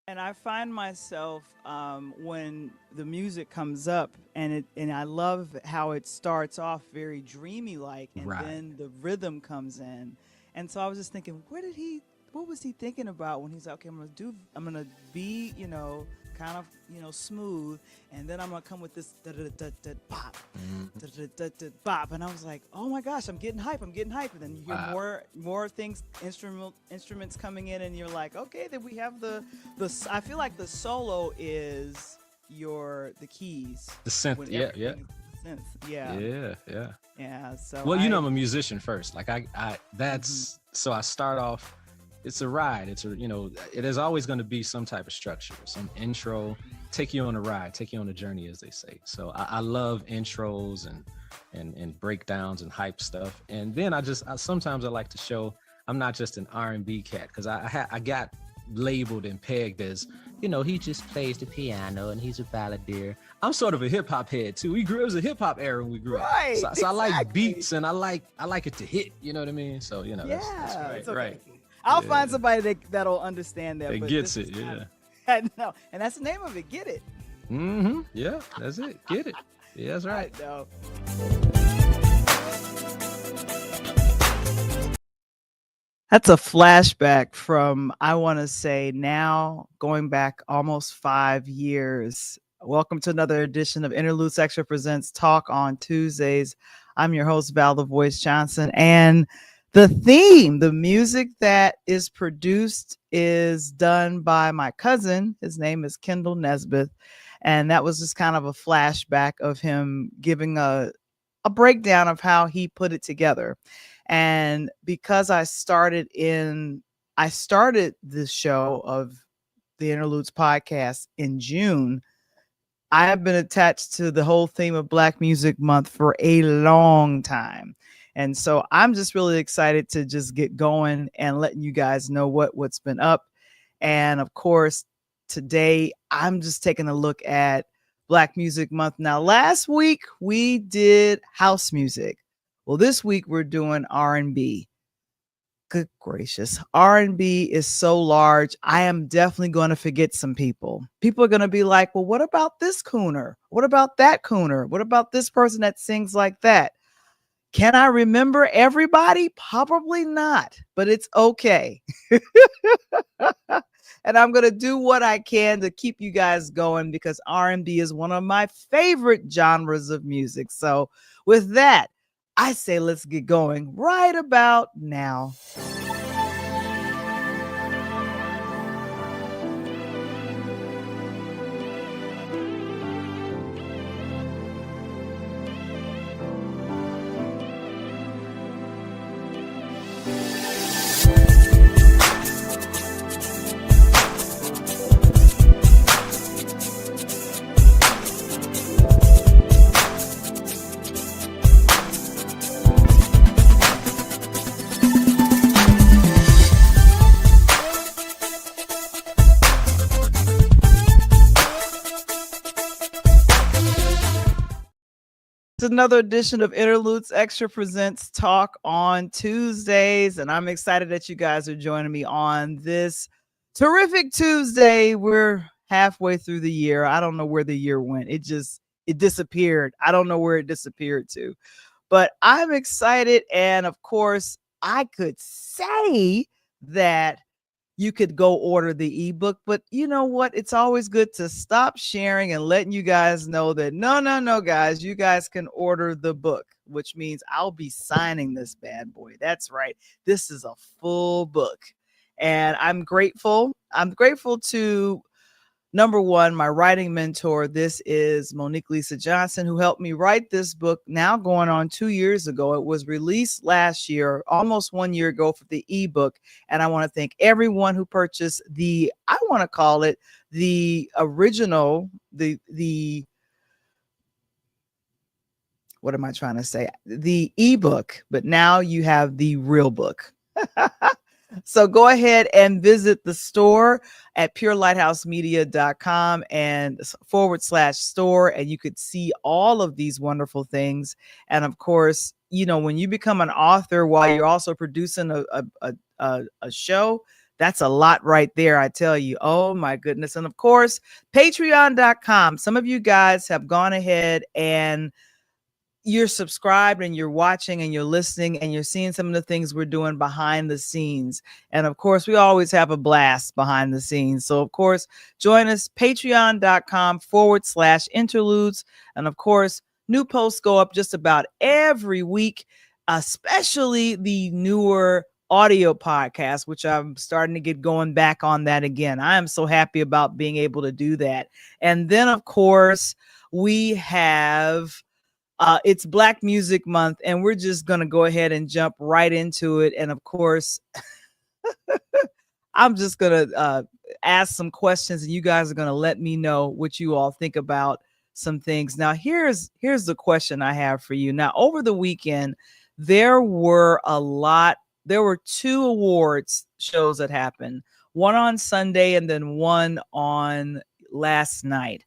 And I find myself when the music comes up, and I love how it starts off very dreamy like, and Right. then the rhythm comes in. And so I was just thinking, what was he thinking about when he's like, okay, I'm gonna be, kind of, smooth, and then I'm gonna come with this da da da da bop, Mhm. da da da da bop, and I was like, oh my gosh, I'm getting hype, and then you hear Wow. more things, instruments coming in, and you're like, okay, then we have I feel like the solo is the keys The synth. when Yeah, yeah, everything is synth. Yeah, yeah, yeah. yeah. So Well, I. I'm a musician first. Like Mhm. that's so I start off. It's a ride. It is always going to be some type of structure, some intro, take you on a ride, take you on a journey, as they say. So I love intros and breakdowns and hype stuff. And then sometimes I like to show I'm not just an R&B cat because I got labeled and pegged as he just plays the piano and he's a balladeer. I'm sort of a hip hop head too. It was a hip hop era when we grew up. Right, So I like exactly. beats and I like it to hit. You know what I mean? So that's Yeah, right, it's okay. right. I'll find Yeah, somebody that'll understand that, it but gets this it. is kind Yeah. of I know, and that's the name of it. Get it? Mm-hmm. Yeah, that's it. Get it. Yeah, that's I right. know. That's a flashback from, I want to say, now going back almost 5 years. Welcome to another edition of Interludes Extra Presents Talk on Tuesdays. I'm your host, Val the Voice Johnson. And the music that is produced is done by my cousin. His name is Kendall Nesbitt. And that was just kind of a flashback of him giving a breakdown of how he put it together. And because I started this show of the Interludes podcast in June, I have been attached to the whole theme of Black Music Month for a long time. And so I'm just really excited to just get going and letting you guys know what's been up. And of course, today I'm just taking a look at Black Music Month. Now, last week we did house music. Well, this week we're doing R&B. Good gracious. R&B is so large. I am definitely going to forget some people. People are going to be like, well, what about this crooner? What about that crooner? What about this person that sings like that? Can I remember everybody? Probably not, but it's okay. And I'm going to do what I can to keep you guys going because R&B is one of my favorite genres of music. So with that, I say let's get going right about now. It's another edition of Interludes Extra Presents Talk on Tuesdays. And I'm excited that you guys are joining me on this terrific Tuesday. We're halfway through the year. I don't know where the year went. It disappeared. I don't know where it disappeared to. But I'm excited. And of course, I could say that you could go order the ebook. But you know what? It's always good to stop sharing and letting you guys know that no, guys, you guys can order the book, which means I'll be signing this bad boy. That's right. This is a full book. And I'm grateful. I'm grateful to number one, my writing mentor. This is Monique Lisa Johnson, who helped me write this book now going on 2 years ago. It was released last year, almost 1 year ago for the ebook. And I want to thank everyone who purchased I want to call it the original, what am I trying to say? The ebook, but now you have the real book. So go ahead and visit the store at purelighthouse.media.com and /store. And you could see all of these wonderful things. And of course, when you become an author while you're also producing a show, That's a lot right there, I tell you. Oh my goodness. And of course, patreon.com. Some of you guys have gone ahead and you're subscribed and you're watching and you're listening and you're seeing some of the things we're doing behind the scenes. And of course, we always have a blast behind the scenes. So of course, join us, patreon.com/interludes. And of course, new posts go up just about every week, especially the newer audio podcast, which I'm starting to get going back on that again. I am so happy about being able to do that. And then of course, we have it's Black Music Month, and we're just going to go ahead and jump right into it. And of course, I'm just going to ask some questions, and you guys are going to let me know what you all think about some things. Now, here's the question I have for you. Now, over the weekend, there were two awards shows that happened, one on Sunday and then one on last night.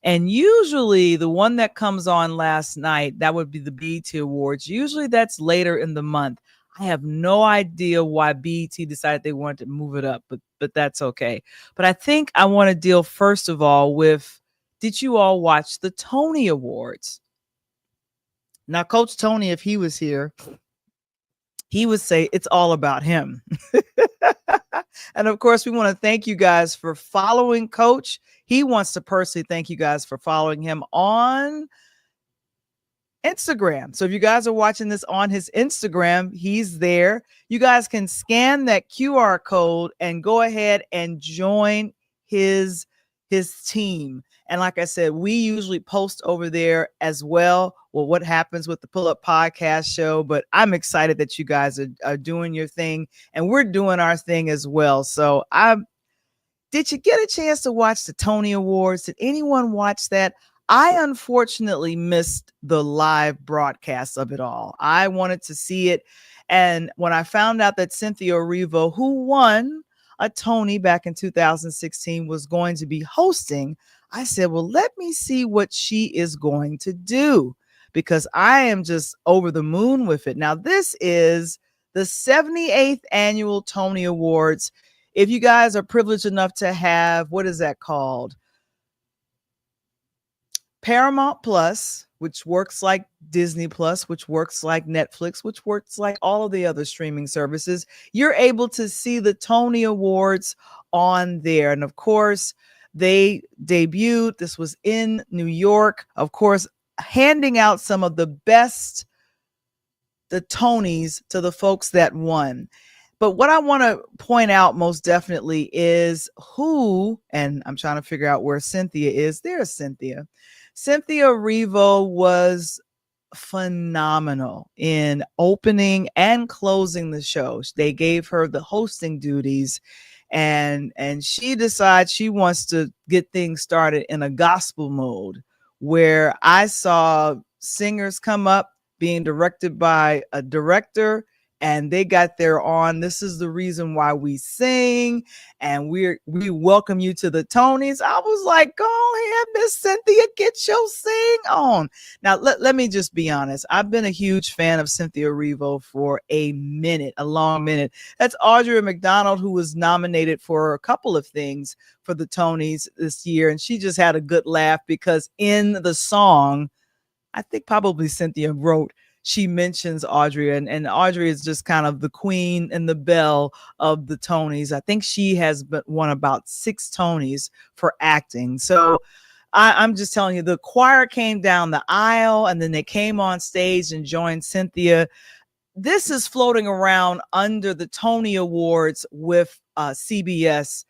And usually the one that comes on last night, that would be the BET Awards. Usually that's later in the month. I have no idea why BET decided they wanted to move it up, but that's okay. But I think I want to deal first of all with, did you all watch the Tony Awards? Now, Coach Tony, if he was here, he would say it's all about him. And of course, we want to thank you guys for following Coach. He wants to personally thank you guys for following him on Instagram. So if you guys are watching this on his Instagram, he's there. You guys can scan that QR code and go ahead and join his team. And like I said, we usually post over there as well. Well, what happens with the Pull Up Podcast show, but I'm excited that you guys are doing your thing and we're doing our thing as well. So did you get a chance to watch the Tony Awards? Did anyone watch that? I unfortunately missed the live broadcast of it all. I wanted to see it. And when I found out that Cynthia Erivo, who won a Tony back in 2016, was going to be hosting, I said, well, let me see what she is going to do, because I am just over the moon with it. Now, this is the 78th annual Tony Awards. If you guys are privileged enough to have, what is that called? Paramount Plus, which works like Disney Plus, which works like Netflix, which works like all of the other streaming services, you're able to see the Tony Awards on there. And of course, they debuted. This was in New York, of course, handing out some of the best, the Tonys, to the folks that won. But what I want to point out most definitely is who, and I'm trying to figure out where Cynthia is. There's Cynthia. Cynthia Erivo was phenomenal in opening and closing the show. They gave her the hosting duties, and she decides she wants to get things started in a gospel mode, where I saw singers come up being directed by a director, and they got their on, this is the reason why we sing, and we welcome you to the Tonys. I was like, go ahead, Miss Cynthia, get your sing on. Now, let me just be honest. I've been a huge fan of Cynthia Erivo for a long minute. That's Audrey McDonald, who was nominated for a couple of things for the Tonys this year, and she just had a good laugh because in the song, I think probably Cynthia wrote, she mentions Audrey, and Audrey is just kind of the queen and the belle of the Tonys. I think she has won about 6 Tonys for acting. So I'm just telling you, the choir came down the aisle and then they came on stage and joined Cynthia. This is floating around under the Tony Awards with CBS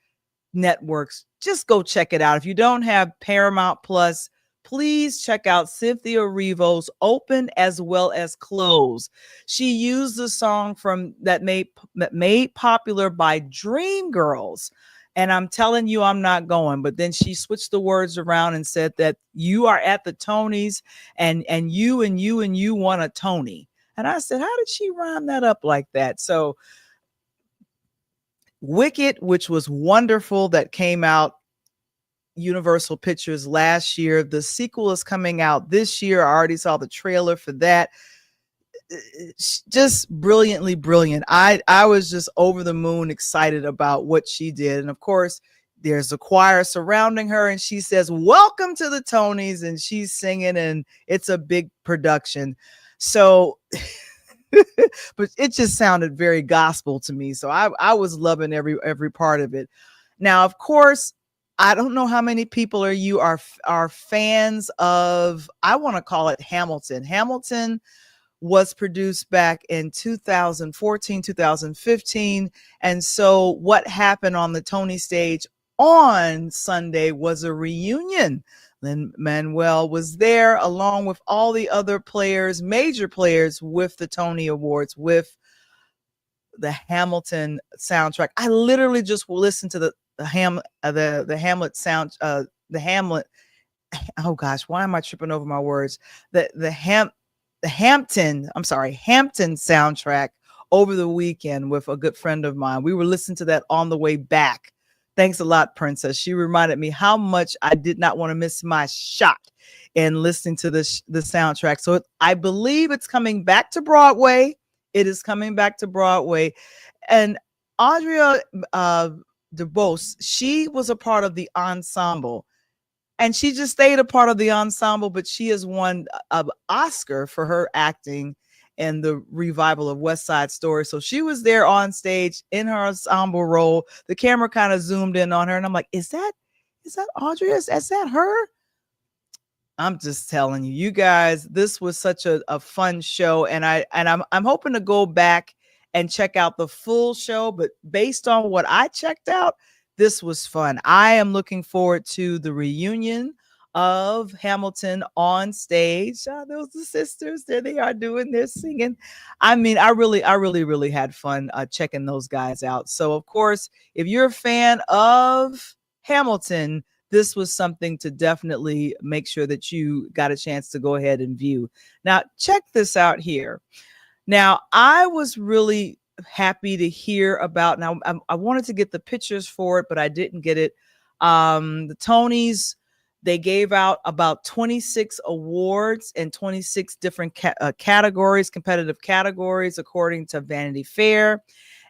networks. Just go check it out. If you don't have Paramount Plus, please check out Cynthia Erivo's open as well as close. She used the song from that made popular by Dreamgirls. And I'm telling you, I'm not going. But then she switched the words around and said that you are at the Tonys and you won a Tony. And I said, how did she rhyme that up like that? So Wicked, which was wonderful, that came out Universal Pictures last year. The sequel is coming out this year. I already saw the trailer for that. just brilliantly brilliant. I was just over the moon excited about what she did. And of course, there's a choir surrounding her, and she says, "Welcome to the Tonys," and she's singing, and it's a big production. So but it just sounded very gospel to me. So I was loving every part of it. Now, of course, I don't know how many people are fans of, I want to call it Hamilton. Hamilton was produced back in 2014, 2015. And so what happened on the Tony stage on Sunday was a reunion. Lin-Manuel was there along with all the other players, major players with the Tony Awards, with the Hamilton soundtrack. I literally just listened to the Hamlet sound, the Hamlet. Oh gosh, why am I tripping over my words? The Hampton soundtrack over the weekend with a good friend of mine. We were listening to that on the way back. Thanks a lot, Princess. She reminded me how much I did not want to miss my shot in listening to the soundtrack. So I believe it's coming back to Broadway. It is coming back to Broadway. And Audria DeBose, she was a part of the ensemble. And she just stayed a part of the ensemble, but she has won an Oscar for her acting in the revival of West Side Story. So she was there on stage in her ensemble role. The camera kind of zoomed in on her, and I'm like, is that Audrey? Is that her? I'm just telling you, you guys, this was such a fun show. And I'm hoping to go back and check out the full show, but based on what I checked out, this was fun. I am looking forward to the reunion of Hamilton on stage. Those the sisters, there they are doing their singing. I mean, I really had fun checking those guys out. So of course, if you're a fan of Hamilton, this was something to definitely make sure that you got a chance to go ahead and view. Now, check this out here. Now, I was really happy to hear about, now I wanted to get the pictures for it, but I didn't get it. The Tonys, they gave out about 26 awards in 26 different categories, competitive categories, according to Vanity Fair.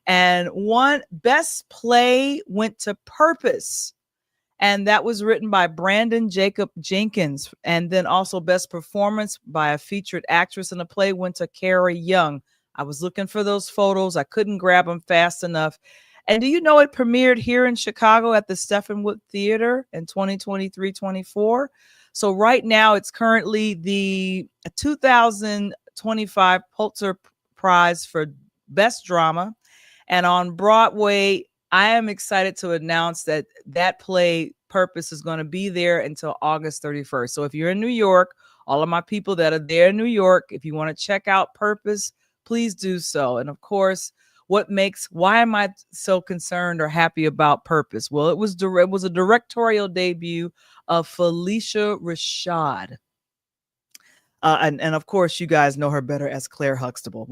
And one best play went to Purpose. And that was written by Brandon Jacob Jenkins. And then also best performance by a featured actress in a play went to Carey Young. I was looking for those photos. I couldn't grab them fast enough. And do you know it premiered here in Chicago at the Stephenwood Theater in 2023-24? So right now it's currently the 2025 Pulitzer Prize for Best Drama. And on Broadway, I am excited to announce that play Purpose is going to be there until August 31st. So if you're in New York, all of my people that are there in New York, if you want to check out Purpose, please do so. And of course, why am I so concerned or happy about Purpose? Well, it was a directorial debut of Felicia Rashad. And of course, you guys know her better as Claire Huxtable.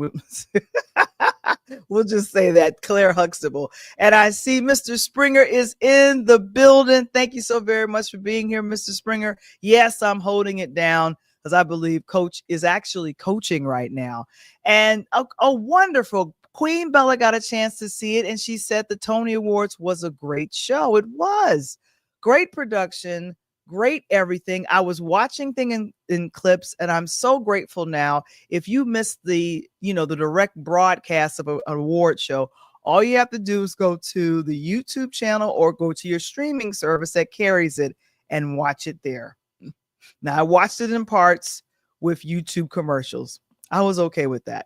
We'll just say that, Claire Huxtable. And I see Mr. Springer is in the building. Thank you so very much for being here, Mr. Springer. Yes, I'm holding it down because I believe Coach is actually coaching right now. And a wonderful Queen Bella got a chance to see it, and she said the Tony Awards was a great show. It was great production, great everything. I was watching things in clips, and I'm so grateful now. If you missed the direct broadcast of an award show, all you have to do is go to the YouTube channel or go to your streaming service that carries it and watch it there. Now, I watched it in parts with YouTube commercials. I was okay with that.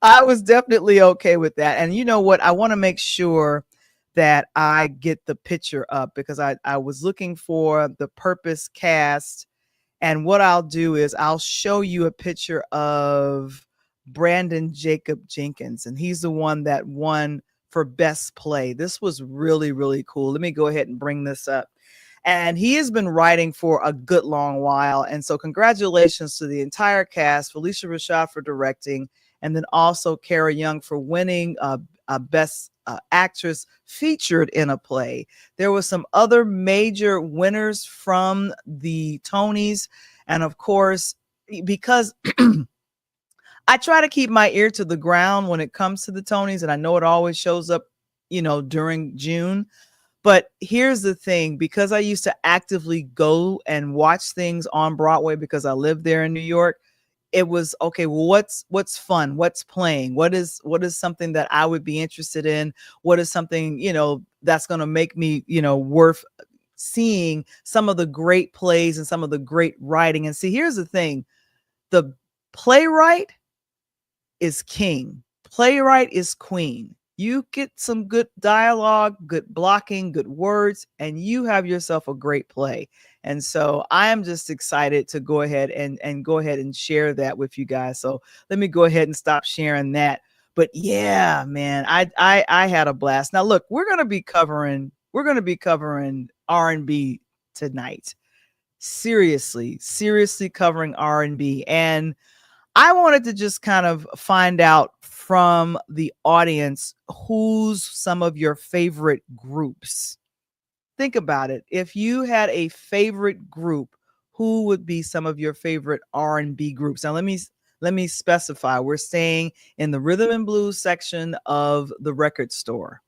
I was definitely okay with that. And you know what? I want to make sure that I get the picture up because I was looking for the Purpose cast. And what I'll do is I'll show you a picture of Brandon Jacob Jenkins. And he's the one that won for Best Play. This was really, really cool. Let me go ahead and bring this up. And he has been writing for a good long while. And so congratulations to the entire cast, Felicia Rashad for directing, and then also Carey Young for winning a Best Actress featured in a play. There were some other major winners from the Tonys. And of course, because I try to keep my ear to the ground when it comes to the Tonys, and I know it always shows up, during June. But here's the thing, because I used to actively go and watch things on Broadway because I lived there in New York, it was okay, well, what's fun? What's playing? What is something that I would be interested in? What is something, that's going to make me, worth seeing some of the great plays and some of the great writing. And see, here's the thing, the playwright is king. Playwright is queen. You get some good dialogue, good blocking, good words, and you have yourself a great play. And so I am just excited to go ahead and go ahead and share that with you guys. So let me go ahead and stop sharing that. But yeah, man, I had a blast. Now look, we're gonna be covering R&B tonight. Seriously covering R&B. And I wanted to just kind of find out from the audience who's some of your favorite groups. Think about it. If you had a favorite group, who would be some of your favorite R&B groups? Now let me specify. We're staying in the rhythm and blues section of the record store.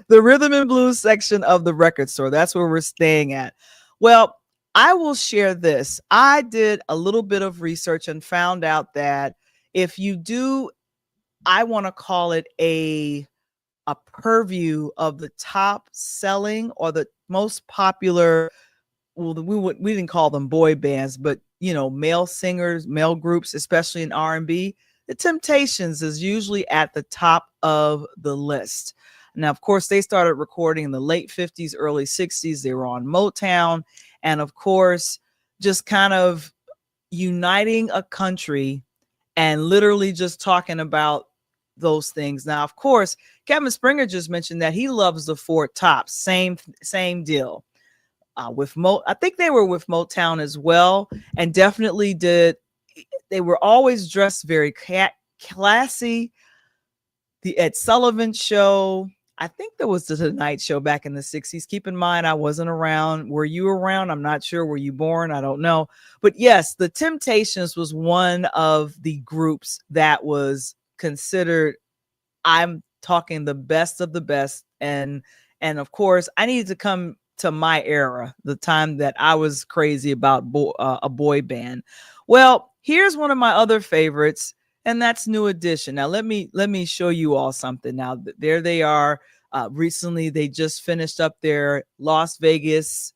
The rhythm and blues section of the record store. That's where we're staying at. Well, I will share this. I did a little bit of research and found out that if you do, I want to call it a purview of the top selling or the most popular, well, we didn't call them boy bands, but male singers, male groups, especially in R&B, the Temptations is usually at the top of the list. Now, of course, they started recording in the late 50s, early 60s. They were on Motown. And of course, just kind of uniting a country and literally just talking about those things. Now, of course, Kevin Springer just mentioned that he loves the Four Tops. Same deal. I think they were with Motown as well, and definitely did. They were always dressed very classy. The Ed Sullivan Show. I think there was the Tonight Show back in the 60s. Keep in mind, I wasn't around. Were you around? I'm not sure. Were you born? I don't know. But yes, the Temptations was one of the groups that was considered, I'm talking the best of the best. And of course, I needed to come to my era, the time that I was crazy about a boy band. Well, here's one of my other favorites, and that's New Edition. Now let me show you all something. Now there they are. Recently they just finished up their Las Vegas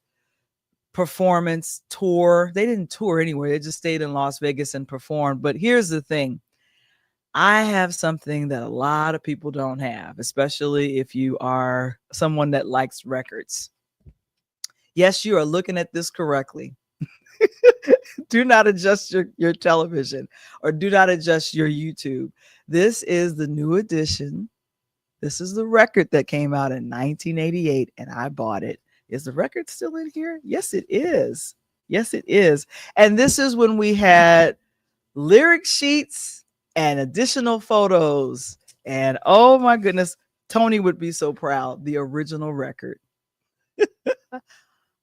performance tour. They didn't tour anywhere. They just stayed in Las Vegas and performed. But here's the thing. I have something that a lot of people don't have, especially if you are someone that likes records. Yes, you are looking at this correctly. Do not adjust your television, or do not adjust your YouTube. This is the New Edition. This is the record that came out in 1988, and I bought it. Is the record still in here? Yes, it is. Yes, it is. And this is when we had lyric sheets and additional photos. And oh my goodness, Tony would be so proud. The original record.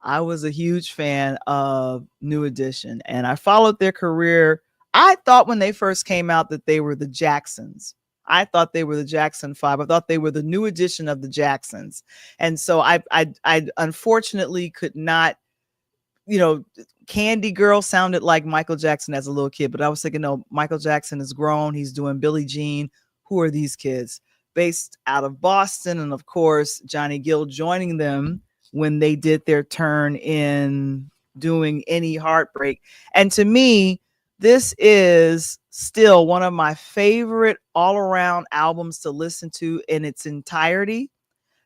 I was a huge fan of New Edition, and I followed their career. I thought when they first came out that they were the Jacksons. I thought they were the Jackson 5. I thought they were the New Edition of the Jacksons. And so I unfortunately could not, Candy Girl sounded like Michael Jackson as a little kid, but I was thinking, no, Michael Jackson is grown. He's doing Billie Jean. Who are these kids? Based out of Boston. And of course, Johnny Gill joining them when they did their turn in doing Any Heartbreak. And to me, this is still one of my favorite all-around albums to listen to in its entirety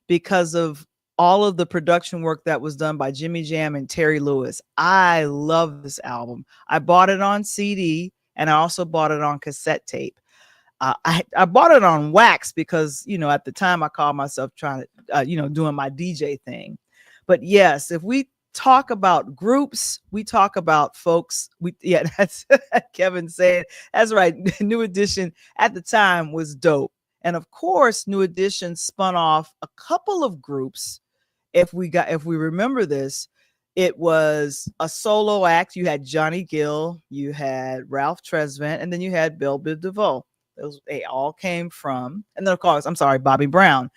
because of all of the production work that was done by Jimmy Jam and Terry Lewis. I love this album. I bought it on CD, and I also bought it on cassette tape. I bought it on wax because, at the time I called myself trying to, doing my DJ thing. But yes, if we talk about groups, we talk about folks. That's Kevin said. That's right. New Edition at the time was dope. And of course, New Edition spun off a couple of groups. If we remember this, It was a solo act. You had Johnny Gill, you had Ralph Tresvant, and then you had Belle Biv DeVoe. Those they all came from, and then of course, I'm sorry, Bobby Brown.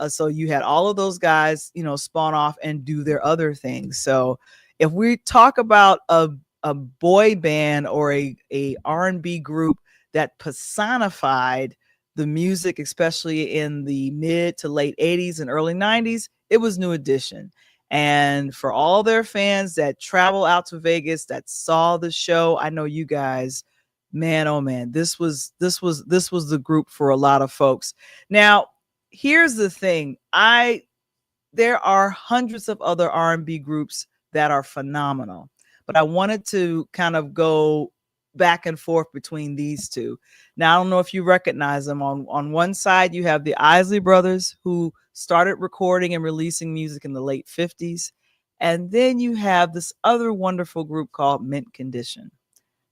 So you had all of those guys, spawn off and do their other things. So if we talk about a boy band or a R&B group that personified the music, especially in the mid to late 80s and early 90s, it was New Edition. And for all their fans that travel out to Vegas that saw the show, I know you guys, man, oh man, this was the group for a lot of folks. Now, here's the thing. There are hundreds of other R&B groups that are phenomenal, but I wanted to kind of go back and forth between these two. Now, I don't know if you recognize them. On one side, you have the Isley Brothers, who started recording and releasing music in the late 50s. And then you have this other wonderful group called Mint Condition.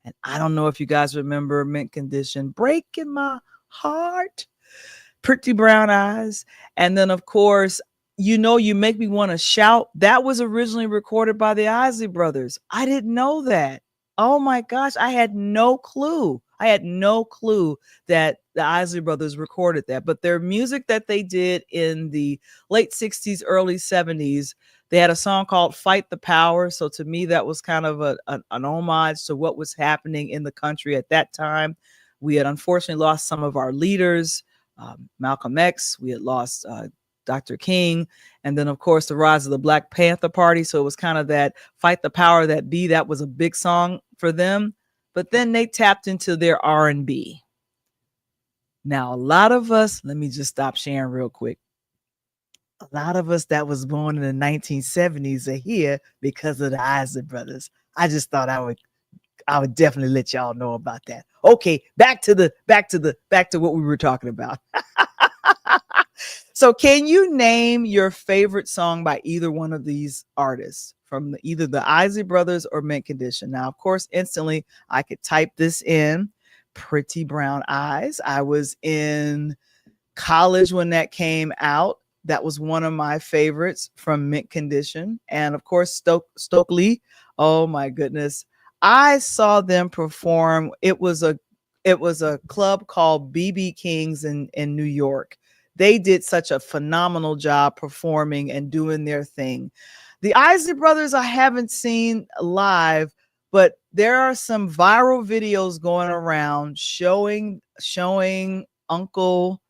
And I don't know if you guys remember Mint Condition, Breaking My Heart, Pretty Brown Eyes. And then, of course, You Make Me Want to Shout. That was originally recorded by the Isley Brothers. I didn't know that. Oh my gosh, I had no clue. I had no clue that the Isley Brothers recorded that. But their music that they did in the late 60s, early 70s, they had a song called Fight the Power. So to me, that was kind of an homage to what was happening in the country at that time. We had unfortunately lost some of our leaders, Malcolm X. We had lost Dr. King, and then of course the rise of the Black Panther Party. So it was kind of that Fight the Power That Be. That was a big song for them. But then they tapped into their R&B. Now, a lot of us, let me just stop sharing real quick. A lot of us that was born in the 1970s are here because of the Isley Brothers. I just thought I would definitely let y'all know about that. Okay, back to what we were talking about. So can you name your favorite song by either one of these artists from either the Isley Brothers or Mint Condition? Now, of course, instantly I could type this in, Pretty Brown Eyes. I was in college when that came out. That was one of my favorites from Mint Condition. And of course, Stokely. Oh my goodness. I saw them perform. It was a club called BB King's in New York. They did such a phenomenal job performing and doing their thing. The Isley Brothers I haven't seen live, but there are some viral videos going around showing Uncle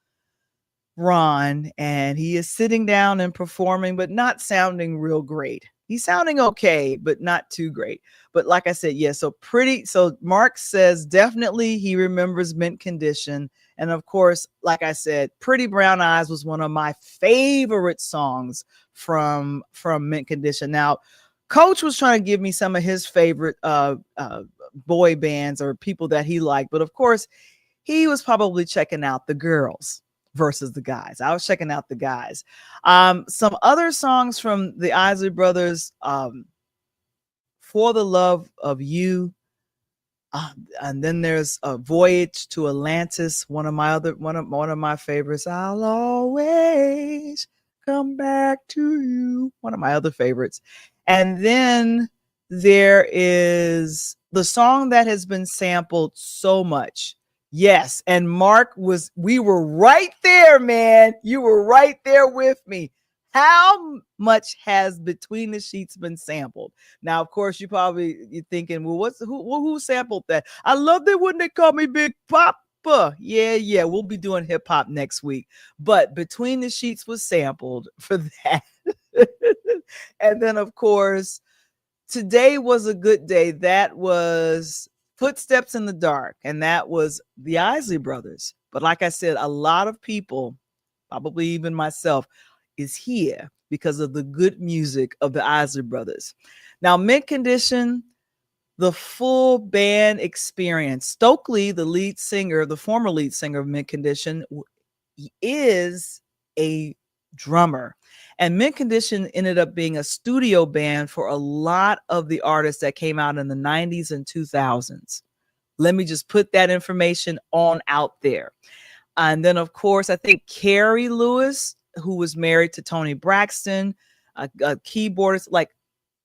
Ron, and he is sitting down and performing, but not sounding real great. He's sounding okay, but not too great. But like I said, yeah, so Mark says definitely he remembers Mint Condition. And of course, like I said, Pretty Brown Eyes was one of my favorite songs from Mint Condition. Now, Coach was trying to give me some of his favorite boy bands or people that he liked. But of course, he was probably checking out the girls versus the guys. I was checking out the guys. Some other songs from the Isley Brothers, For the Love of You. And then there's a Voyage to Atlantis, one of my favorites. I'll always come back to you, one of my other favorites. And then there is the song that has been sampled so much. Yes, and Mark we were right there, man. You were right there with me. How much has Between the Sheets been sampled? Now, of course, you're thinking, well, who sampled that? I love that when they call me Big Papa. Yeah, we'll be doing hip hop next week. But Between the Sheets was sampled for that. And then, of course, Today Was a Good Day. That was Footsteps in the Dark, and that was the Isley Brothers. But like I said, a lot of people, probably even myself, is here because of the good music of the Isley Brothers. Now, Mint Condition, the full band experience. Stokely, the former lead singer of Mint Condition, is a drummer. And Mint Condition ended up being a studio band for a lot of the artists that came out in the 90s and 2000s. Let me just put that information on out there. And then, of course, I think Carey Lewis, who was married to Tony Braxton, a keyboardist, like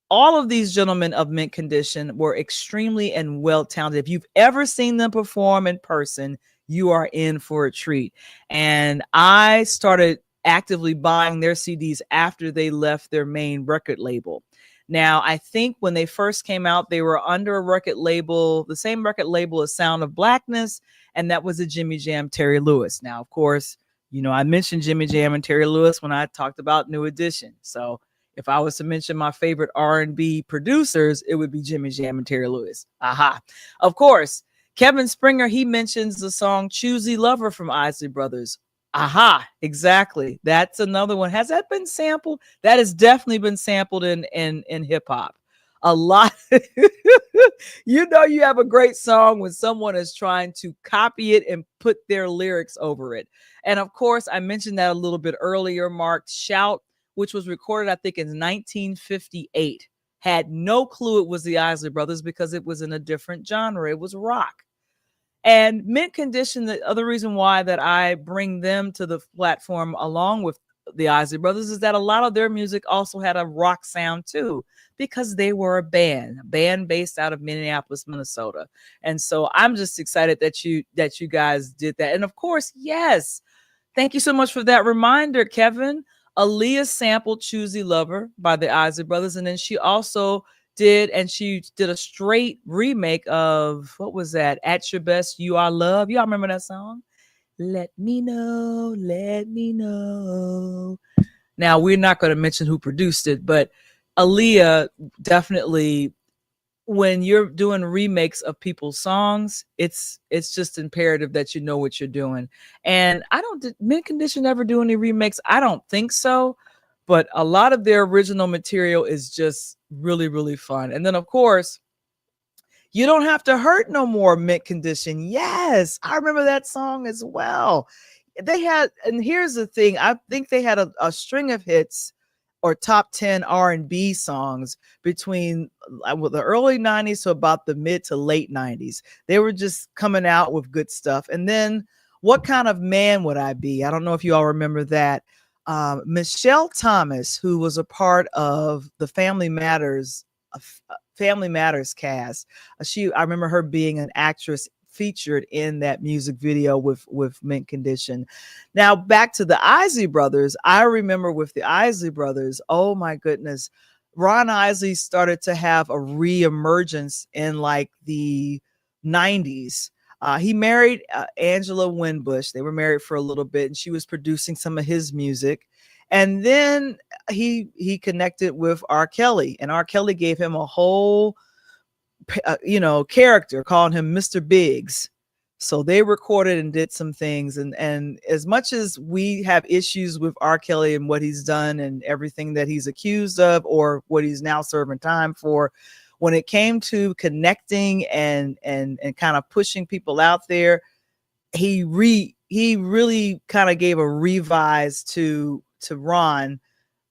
all of these gentlemen of Mint Condition were extremely and well talented. If you've ever seen them perform in person, you are in for a treat. And I started actively buying their CDs after they left their main record label. Now, I think when they first came out, they were under a record label, the same record label as Sound of Blackness, and that was a Jimmy Jam, Terry Lewis. Now, of course, you know, I mentioned Jimmy Jam and Terry Lewis when I talked about New Edition. So if I was to mention my favorite R&B producers, it would be Jimmy Jam and Terry Lewis. Aha. Of course, Kevin Springer, he mentions the song Choosy Lover from Isley Brothers. Aha, exactly. That's another one. Has that been sampled? That has definitely been sampled in hip hop. A lot. You know, you have a great song when someone is trying to copy it and put their lyrics over it. And of course, I mentioned that a little bit earlier. Mark Shout, which was recorded, I think, in 1958. Had no clue it was the Isley Brothers because it was in a different genre. It was rock. And Mint Condition, the other reason why that I bring them to the platform along with the Isley Brothers is that a lot of their music also had a rock sound too, because they were a band based out of Minneapolis, Minnesota. And so I'm just excited that you guys did that. And of course, yes, thank you so much for that reminder, Kevin. Aaliyah sampled Choosy Lover by the Isley Brothers, and then she also did a straight remake of, what was that? At Your Best, You Are Love. Y'all remember that song? Let me know, let me know. Now, we're not going to mention who produced it, but Aaliyah definitely, when you're doing remakes of people's songs, it's just imperative that you know what you're doing. And did Mint Condition ever do any remakes? I don't think so. But a lot of their original material is just really, really fun. And then, of course, You Don't Have to Hurt No More, Mint Condition. Yes, I remember that song as well. They had, and here's the thing, I think they had a string of hits or top 10 R&B songs between the early 90s to about the mid to late 90s. They were just coming out with good stuff. And then What Kind of Man Would I Be? I don't know if you all remember that. Michelle Thomas, who was a part of the Family Matters cast, I remember her being an actress featured in that music video with Mint Condition. Now back to the Isley Brothers. I remember with the Isley Brothers, oh my goodness, Ron Isley started to have a re-emergence in like the 90s. He married Angela Winbush. They were married for a little bit, and she was producing some of his music. And then he connected with R. Kelly, and R. Kelly gave him a whole, character, calling him Mr. Biggs. So they recorded and did some things. And as much as we have issues with R. Kelly and what he's done and everything that he's accused of or what he's now serving time for, when it came to connecting and kind of pushing people out there, he really kind of gave a revise to Ron.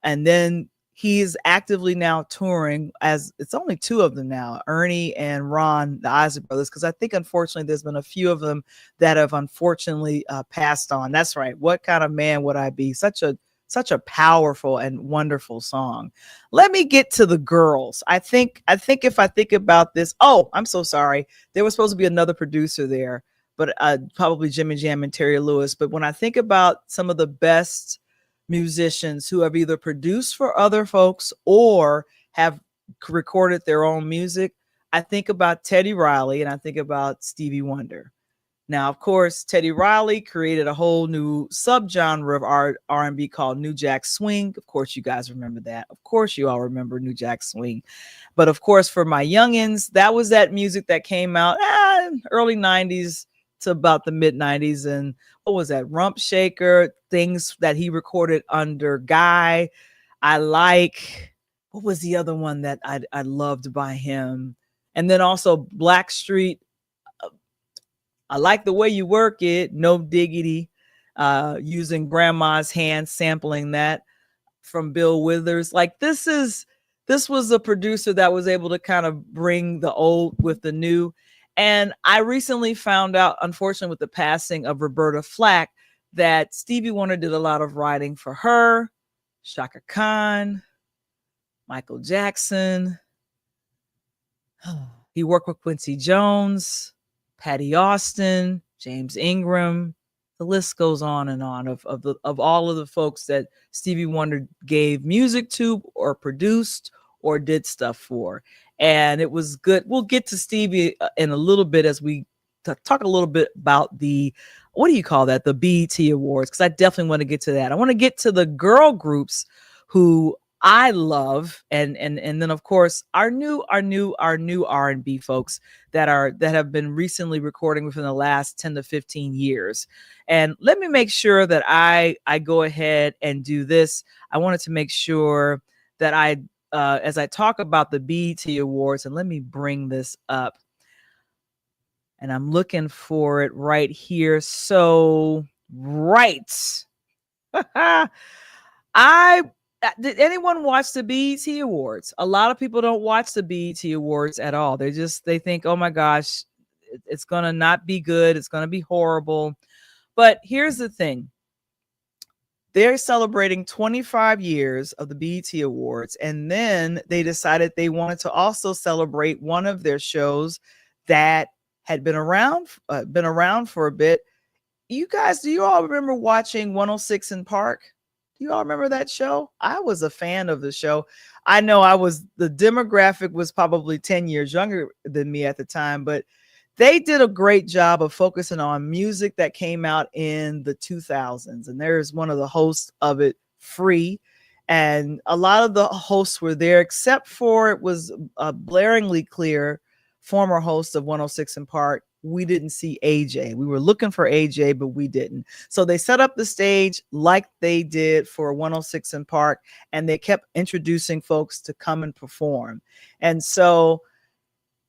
And then he's actively now touring, as it's only two of them now, Ernie and Ron, the Isley Brothers, because I think unfortunately there's been a few of them that have unfortunately passed on. That's right. What Kind of Man Would I Be? Such a powerful and wonderful song. Let me get to the girls. I think if I think about this, oh, I'm so sorry. There was supposed to be another producer there, but probably Jimmy Jam and Terry Lewis. But when I think about some of the best musicians who have either produced for other folks or have recorded their own music, I think about Teddy Riley and I think about Stevie Wonder. Now, of course, Teddy Riley created a whole new subgenre of R&B called New Jack Swing. Of course, you guys remember that. Of course, you all remember New Jack Swing. But of course, for my youngins, that was that music that came out early 90s to about the mid 90s. And what was that? Rump Shaker, things that he recorded under Guy. What was the other one that I loved by him? And then also Blackstreet. I Like the Way You Work It, No Diggity, using Grandma's Hand, sampling that from Bill Withers. Like this was a producer that was able to kind of bring the old with the new. And I recently found out, unfortunately, with the passing of Roberta Flack, that Stevie Wonder did a lot of writing for her, Shaka Khan, Michael Jackson. He worked with Quincy Jones, Patty Austin, James Ingram. The list goes on and on of all of the folks that Stevie Wonder gave music to or produced or did stuff for. And it was good. We'll get to Stevie in a little bit as we talk a little bit about the, what do you call that? The BET Awards, because I definitely want to get to that. I want to get to the girl groups who I love, and then of course our new R&B folks that have been recently recording within the last 10 to 15 years. And let me make sure that I go ahead and do this. I wanted to make sure that I as I talk about the BET Awards, and let me bring this up. And I'm looking for it right here. So, right. Did anyone watch the BET Awards? A lot of people don't watch the BET Awards at all. They think, oh my gosh, it's going to not be good. It's going to be horrible. But here's the thing. They're celebrating 25 years of the BET Awards. And then they decided they wanted to also celebrate one of their shows that had been around for a bit. You guys, do you all remember watching 106 in Park? Do you all remember that show? I was a fan of the show. I know the demographic was probably 10 years younger than me at the time, but they did a great job of focusing on music that came out in the 2000s. And there's one of the hosts of it, Free. And a lot of the hosts were there, except for it was blaringly clear, former host of 106 in Park, we didn't see AJ. We were looking for AJ, but we didn't. So they set up the stage like they did for 106 in Park, and they kept introducing folks to come and perform. And so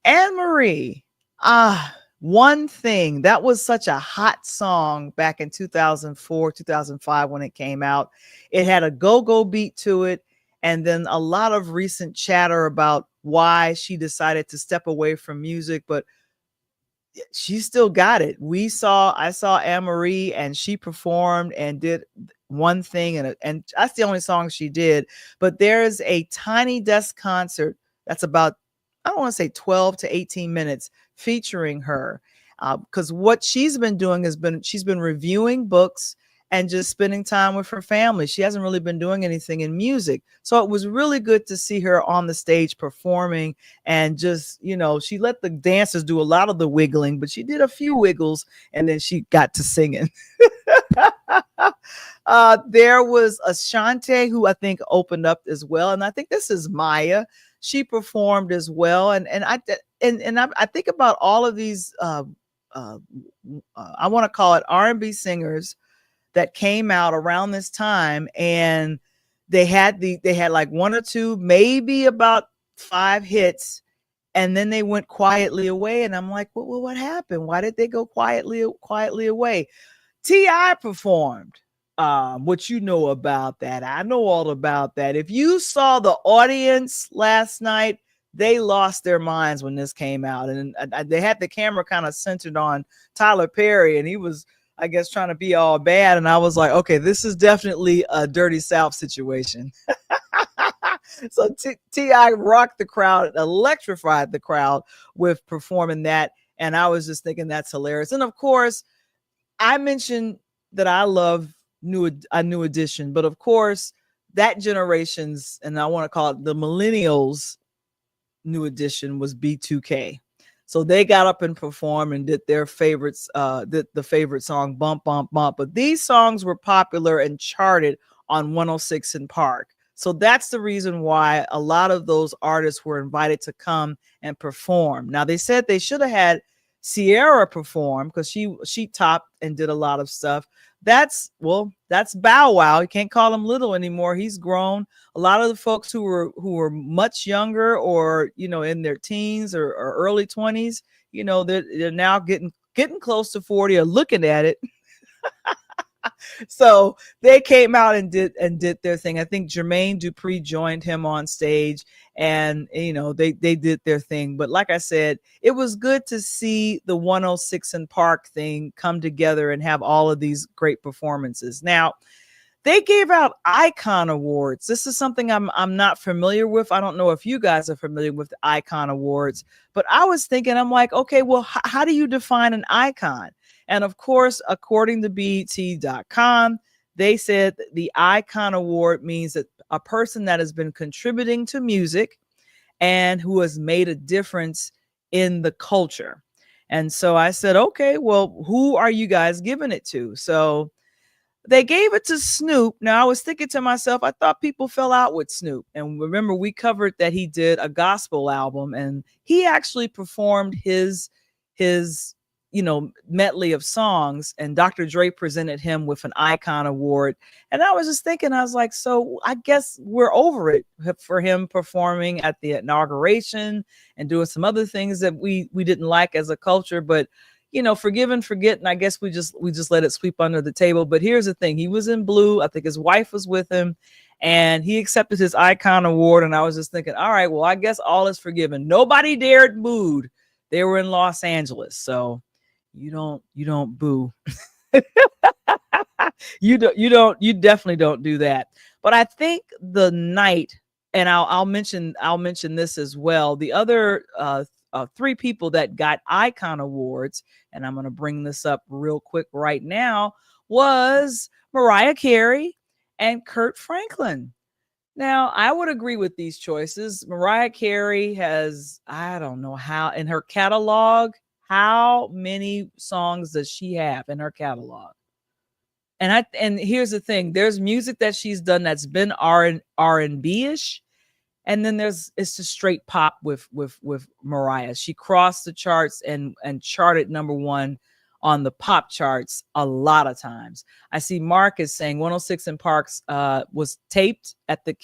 Anne Marie, One Thing, that was such a hot song back in 2004, 2005 when it came out. It had a go-go beat to it. And then a lot of recent chatter about why she decided to step away from music, but she still got it. I saw Anne Marie, and she performed and did One Thing, and that's the only song she did. But there's a tiny desk concert that's about, I don't want to say 12 to 18 minutes featuring her. Because what she's been doing she's been reviewing books and just spending time with her family. She hasn't really been doing anything in music. So it was really good to see her on the stage performing, and just, she let the dancers do a lot of the wiggling, but she did a few wiggles, and then she got to singing. There was Ashanti, who I think opened up as well. And I think this is Maya. She performed as well. And I think about all of these, I want to call it R&B singers that came out around this time, and they had like one or two, maybe about 5 hits, and then they went quietly away. And I'm like, well, what happened? Why did they go quietly away? T.I. performed. What you know about that? I know all about that. If you saw the audience last night, they lost their minds when this came out, and they had the camera kind of centered on Tyler Perry, and he was, I guess, trying to be all bad. And I was like, okay, this is definitely a Dirty South situation. So T.I. rocked the crowd, electrified the crowd with performing that. And I was just thinking that's hilarious. And of course, I mentioned that I love a New Edition, but of course, that generation's, and I want to call it the millennials' New Edition, was B2K. So they got up and performed and did their favorites, the favorite song, Bump, Bump, Bump. But these songs were popular and charted on 106 in Park. So that's the reason why a lot of those artists were invited to come and perform. Now, they said they should have had Sierra perform, because she topped and did a lot of stuff. That's Bow Wow. You can't call him little anymore. He's grown. A lot of the folks who were much younger, or in their teens or early 20s, they're now getting close to 40 or looking at it. So they came out and did their thing. I think Jermaine Dupri joined him on stage, and they did their thing. But like I said, it was good to see the 106 in Park thing come together and have all of these great performances. Now, they gave out icon awards. This is something I'm not familiar with. I don't know if you guys are familiar with the icon awards, but I was thinking, I'm like, okay, well, how do you define an icon? And of course, according to BET.com, they said the icon award means that a person that has been contributing to music and who has made a difference in the culture. And so I said, okay, well, who are you guys giving it to? So they gave it to Snoop. Now, I was thinking to myself, I thought people fell out with Snoop. And remember, we covered that he did a gospel album, and he actually performed his medley of songs, and Dr. Dre presented him with an icon award. And I was just thinking, I was like, so I guess we're over it for him performing at the inauguration and doing some other things that we didn't like as a culture. But forgive and forget, and I guess we just let it sweep under the table. But here's the thing: he was in blue. I think his wife was with him, and he accepted his icon award. And I was just thinking, all right, well, I guess all is forgiven. Nobody dared boo. They were in Los Angeles, so you don't boo. You definitely don't do that. But I think the night, and I'll mention this as well. The other three people that got icon awards, and I'm going to bring this up real quick right now, was Mariah Carey and Kurt Franklin. Now, I would agree with these choices. Mariah Carey has, I don't know how, in her catalog, how many songs does she have in her catalog? And here's the thing: there's music that she's done that's been R&B-ish, and then it's just straight pop with Mariah. She crossed the charts and charted #1 on the pop charts a lot of times. I see Mark is saying 106 in Parks was taped at the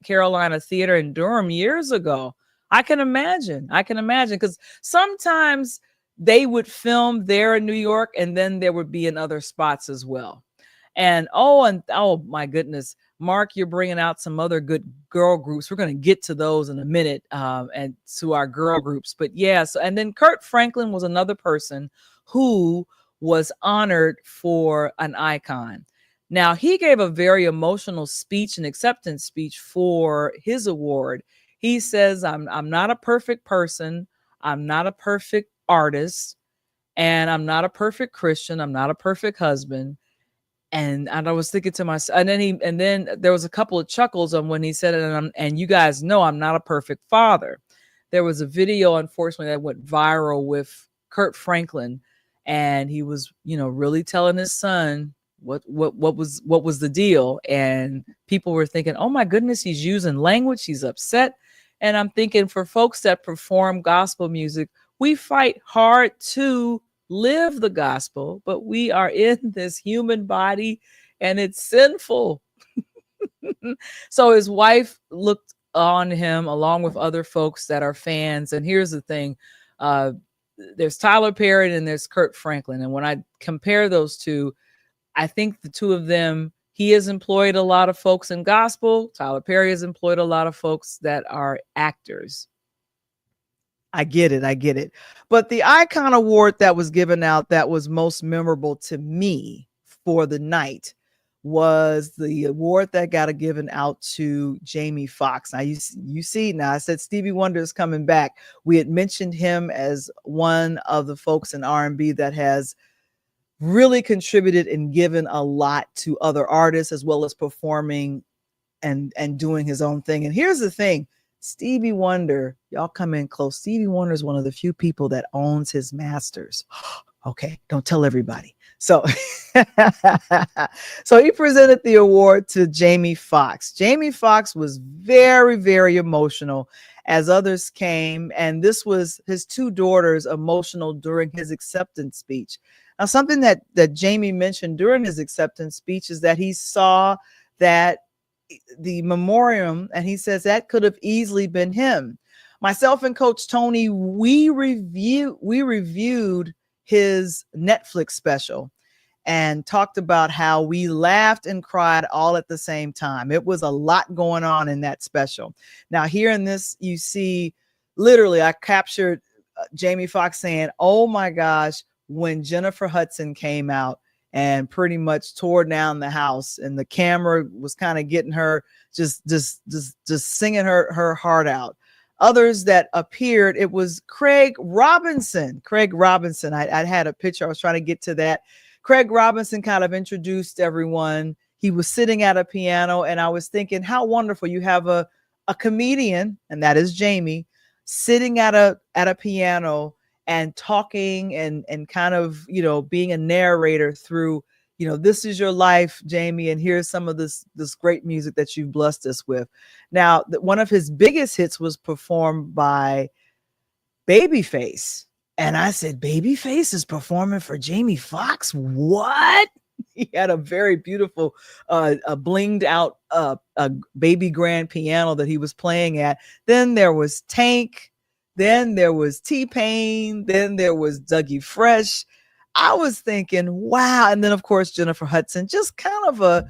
Carolina Theater in Durham years ago. I can imagine because sometimes they would film there in New York, and then there would be in other spots as well. And oh my goodness, Mark, you're bringing out some other good girl groups. We're going to get to those in a minute, and to our girl groups. But yeah, and then Kurt Franklin was another person who was honored for an icon. Now, he gave a very emotional speech, an acceptance speech for his award. He says, I'm not a perfect person. I'm not a perfect artist, and I'm not a perfect Christian. I'm not a perfect husband. And I was thinking to myself, and then there was a couple of chuckles on when he said it. And you guys know I'm not a perfect father. There was a video, unfortunately, that went viral with Kurt Franklin, and he was, really telling his son what was the deal. And people were thinking, oh my goodness, he's using language, he's upset. And I'm thinking, for folks that perform gospel music, we fight hard to live the gospel, but we are in this human body and it's sinful. So his wife looked on him along with other folks that are fans. And here's the thing, there's Tyler Perry and there's Kurt Franklin. And when I compare those two, I think the two of them, he has employed a lot of folks in gospel. Tyler Perry has employed a lot of folks that are actors. I get it. But the icon award that was given out that was most memorable to me for the night was the award that got given out to Jamie Foxx. Now you see, now I said Stevie Wonder is coming back. We had mentioned him as one of the folks in R&B that has really contributed and given a lot to other artists, as well as performing and doing his own thing. And here's the thing: Stevie Wonder, y'all come in close. Stevie Wonder is one of the few people that owns his masters. Okay, don't tell everybody. So, so he presented the award to Jamie Foxx. Jamie Foxx was very, very emotional as others came, and this was his two daughters emotional during his acceptance speech. Now, something that Jamie mentioned during his acceptance speech is that he saw that the memoriam, and he says that could have easily been him. Myself and Coach Tony, we reviewed his Netflix special and talked about how we laughed and cried all at the same time. It was a lot going on in that special. Now, here in this, you see, literally, I captured Jamie Foxx saying, "Oh my gosh," when Jennifer Hudson came out and pretty much tore down the house. And the camera was kind of getting her just singing her heart out. Others that appeared, it was Craig Robinson. I had a picture. I was trying to get to that. Craig Robinson kind of introduced everyone. He was sitting at a piano, and I was thinking, how wonderful. You have a comedian, and that is Jamie, sitting at a piano and talking and kind of, being a narrator through, this is your life, Jamie, and here's some of this great music that you've blessed us with. Now, one of his biggest hits was performed by Babyface. And I said, Babyface is performing for Jamie Foxx? What? He had a very beautiful, a blinged out a baby grand piano that he was playing at. Then there was Tank. Then there was T-Pain. Then there was Dougie Fresh. I was thinking, wow. And then, of course, Jennifer Hudson, just kind of a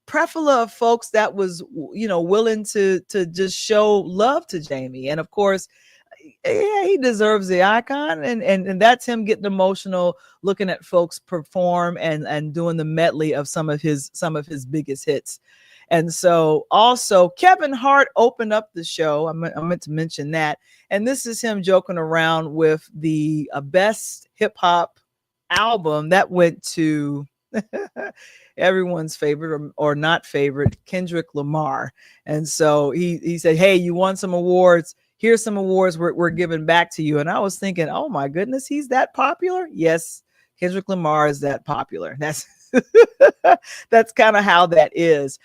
plethora of folks that was, willing to just show love to Jamie. And of course, yeah, he deserves the icon. And that's him getting emotional, looking at folks perform and doing the medley of some of his biggest hits. And so also Kevin Hart opened up the show. I meant to mention that. And this is him joking around with the best hip hop album that went to everyone's favorite or not favorite, Kendrick Lamar. And so he said, hey, you won some awards. Here's some awards we're giving back to you. And I was thinking, oh my goodness, he's that popular? Yes, Kendrick Lamar is that popular. That's that's kind of how that is.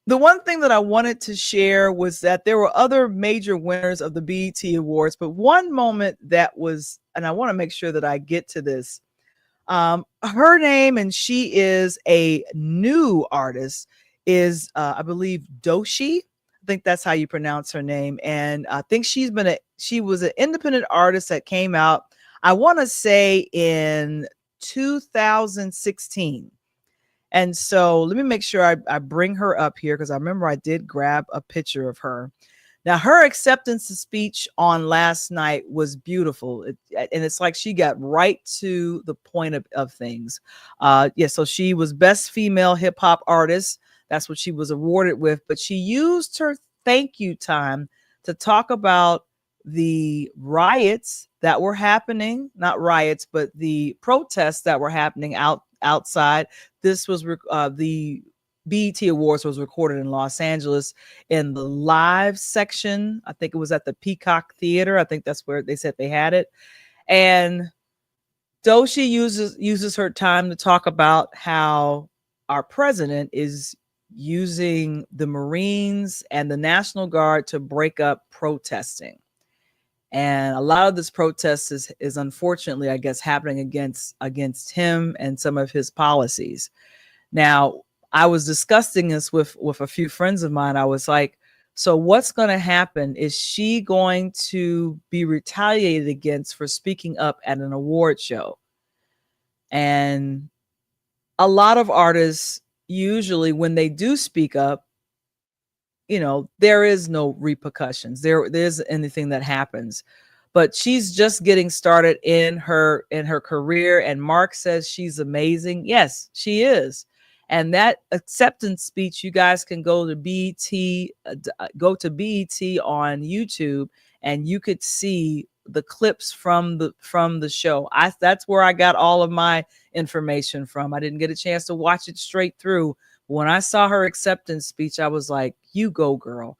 The one thing that I wanted to share was that there were other major winners of the BET Awards, but one moment that was, and I want to make sure that I get to this, her name, and she is a new artist, is I believe Doshi. I think that's how you pronounce her name. And I think she was an independent artist that came out, I want to say in 2016. And so let me make sure I bring her up here, because I remember I did grab a picture of her. Now, her acceptance speech on last night was beautiful. And it's like she got right to the point of things. So she was Best Female Hip Hop Artist. That's what she was awarded with. But she used her thank you time to talk about the riots that were happening, not riots, but the protests that were happening outside. This was the BET Awards was recorded in Los Angeles in the live section. I think it was at the Peacock Theater. I think that's where they said they had it. And Doshi uses her time to talk about how our president is using the Marines and the National Guard to break up protesting. And a lot of this protest is unfortunately, I guess, happening against him and some of his policies. Now, I was discussing this with a few friends of mine. I was like, so what's going to happen? Is she going to be retaliated against for speaking up at an award show? And a lot of artists, usually when they do speak up, there is no repercussions. There isn't anything that happens. But she's just getting started in her career. And Mark says she's amazing. Yes, she is. And that acceptance speech, you guys can go to BET on YouTube, and you could see the clips from the show. That's where I got all of my information from. I didn't get a chance to watch it straight through. When I saw her acceptance speech, I was like, you go, girl.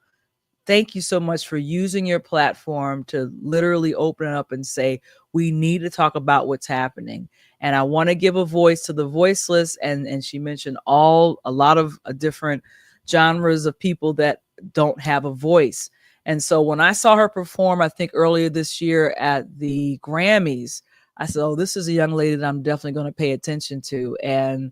Thank you so much for using your platform to literally open it up and say, we need to talk about what's happening. And I want to give a voice to the voiceless. And she mentioned a lot of different genres of people that don't have a voice. And so when I saw her perform, I think earlier this year at the Grammys, I said, oh, this is a young lady that I'm definitely going to pay attention to. And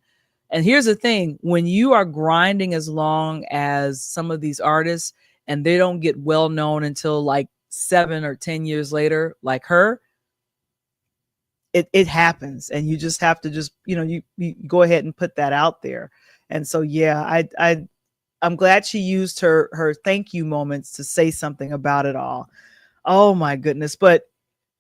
here's the thing, when you are grinding as long as some of these artists and they don't get well known until like 7 or 10 years later, like her, it happens. And you just have to you go ahead and put that out there. And so, yeah, I'm glad she used her thank you moments to say something about it all. Oh my goodness. But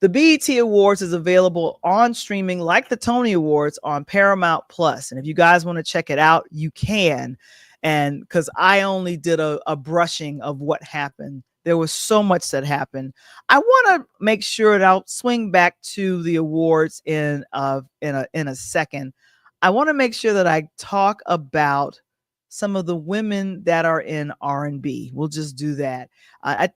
The BET Awards is available on streaming like the Tony Awards on Paramount Plus. And if you guys want to check it out, you can. And because I only did a brushing of what happened, there was so much that happened. I want to make sure that I'll swing back to the awards in a second. I want to make sure that I talk about some of the women that are in R&B. We'll just do that. I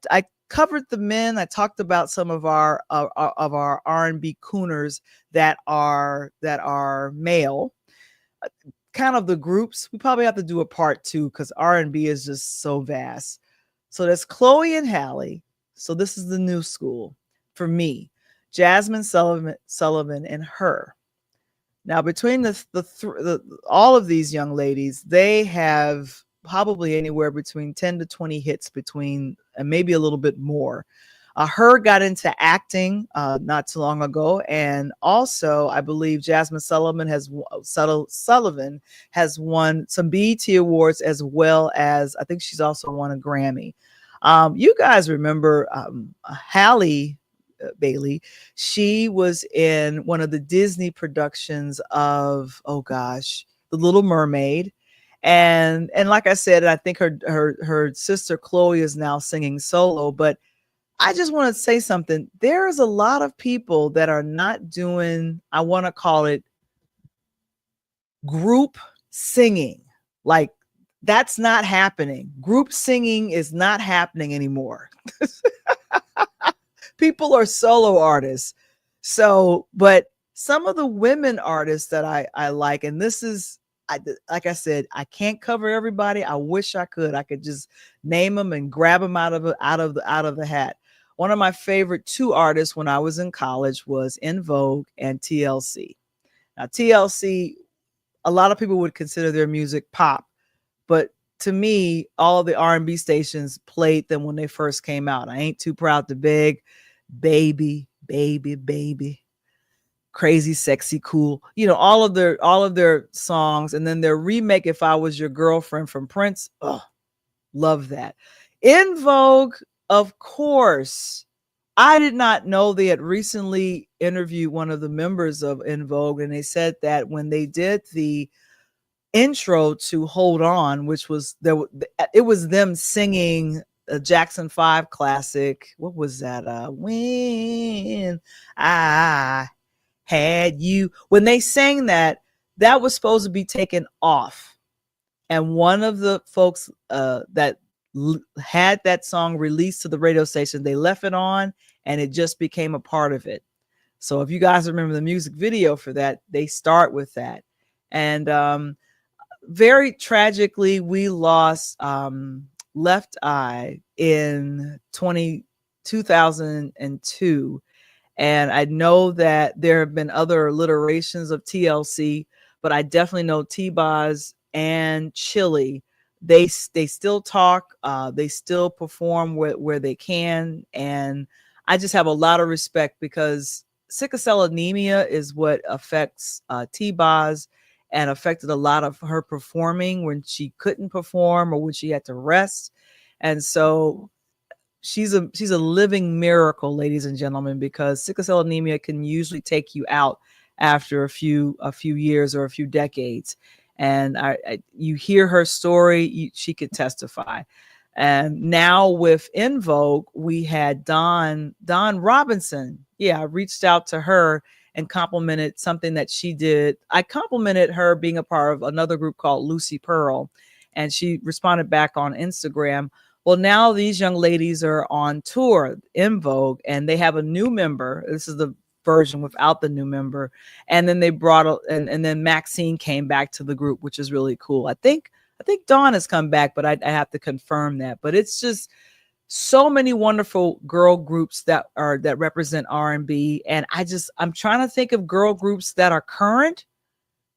covered the men. I talked about some of our R&B cooners that are male. Kind of the groups. We probably have to do a part 2 because R&B is just so vast. So there's Chloe and Halle. So this is the new school for me. Jasmine Sullivan and her. Now between all of these young ladies, they have probably anywhere between 10 to 20 hits between, and maybe a little bit more. Her got into acting not too long ago, and also I believe Jasmine Sullivan has won some BET awards, as well as I think she's also won a Grammy. You guys remember Halle Bailey? She was in one of the Disney productions of The Little Mermaid. And like I said, I think her sister Chloe is now singing solo. But I just want to say something. There's a lot of people that are not doing, I want to call it group singing. Like, that's not happening. Group singing is not happening anymore. People are solo artists. So, but some of the women artists that I like, and this is, like I said, I can't cover everybody. I wish I could. I could just name them and grab them out of the hat. One of my favorite 2 artists when I was in college was En Vogue and TLC. Now, TLC, a lot of people would consider their music pop, but to me, all of the R&B stations played them when they first came out. I Ain't Too Proud to Beg, Baby, Baby, Baby, Crazy, Sexy, Cool. You know, all of their songs, and then their remake, If I Was Your Girlfriend from Prince. Oh, love that. En Vogue, of course. I did not know they had recently interviewed one of the members of En Vogue, and they said that when they did the intro to Hold On, which was it was them singing a Jackson 5 classic. What was that? When I Had You. When they sang that was supposed to be taken off. And one of the folks that had that song released to the radio station, they left it on and it just became a part of it. So if you guys remember the music video for that, they start with that. And very tragically, we lost Left Eye in 2002. And I know that there have been other alliterations of TLC, but I definitely know T-Boz and Chili. They still talk, they still perform where they can. And I just have a lot of respect because sickle cell anemia is what affects T-Boz and affected a lot of her performing when she couldn't perform or when she had to rest. And so she's a living miracle, ladies and gentlemen, because sickle cell anemia can usually take you out after a few years or a few decades. And you hear her story, she could testify. And now with En Vogue, we had Dawn Robinson. Yeah, I reached out to her and complimented something that she did. I complimented her being a part of another group called Lucy Pearl, and she responded back on Instagram. Well, now these young ladies are on tour, En Vogue, and they have a new member. This is the version without the new member. And then they brought, and then Maxine came back to the group, which is really cool. I think Dawn has come back, but I have to confirm that. But it's just so many wonderful girl groups that represent R&B. And I'm trying to think of girl groups that are current.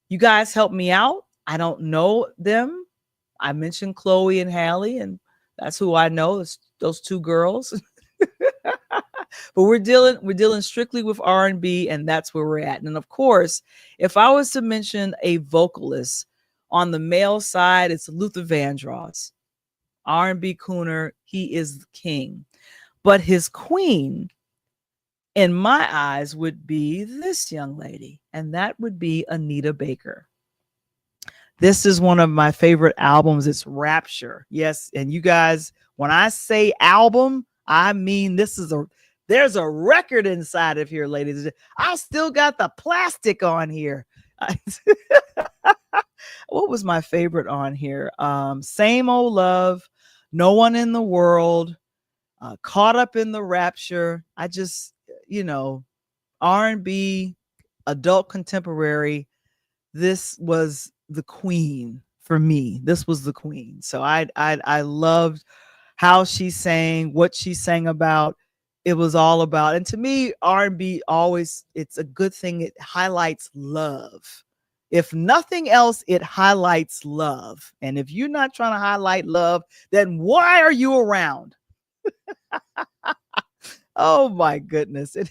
You guys help me out. I don't know them. I mentioned Chloe and Halle, and that's who I know. It's those 2 girls. But we're dealing strictly with R&B, and that's where we're at. And of course, if I was to mention a vocalist on the male side, it's Luther Vandross, R&B crooner. He is the king. But his queen in my eyes would be this young lady, and that would be Anita Baker. This is one of my favorite albums. It's Rapture. Yes, and you guys, when I say album, I mean there's a record inside of here, ladies. I still got the plastic on here. What was my favorite on here? Same Old Love, No One in the World, Caught Up in the Rapture. I just, R&B, adult contemporary. This was the queen for me. This was the queen. So I loved how she sang, what she sang about. It was all about, and to me, R&B always, it's a good thing. It highlights love. If nothing else, it highlights love. And if you're not trying to highlight love, then why are you around? Oh my goodness. It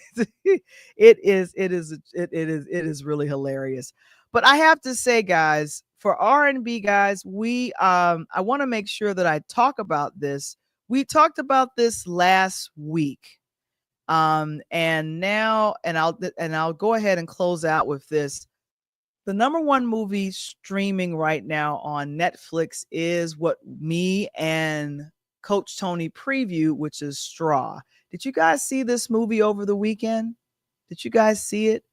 is really hilarious. But I have to say, guys, for R&B guys, I want to make sure that I talk about this. We talked about this last week. And I'll go ahead and close out with this. The number one movie streaming right now on Netflix is what me and Coach Tony preview, which is Straw. Did you guys see this movie over the weekend? Did you guys see it?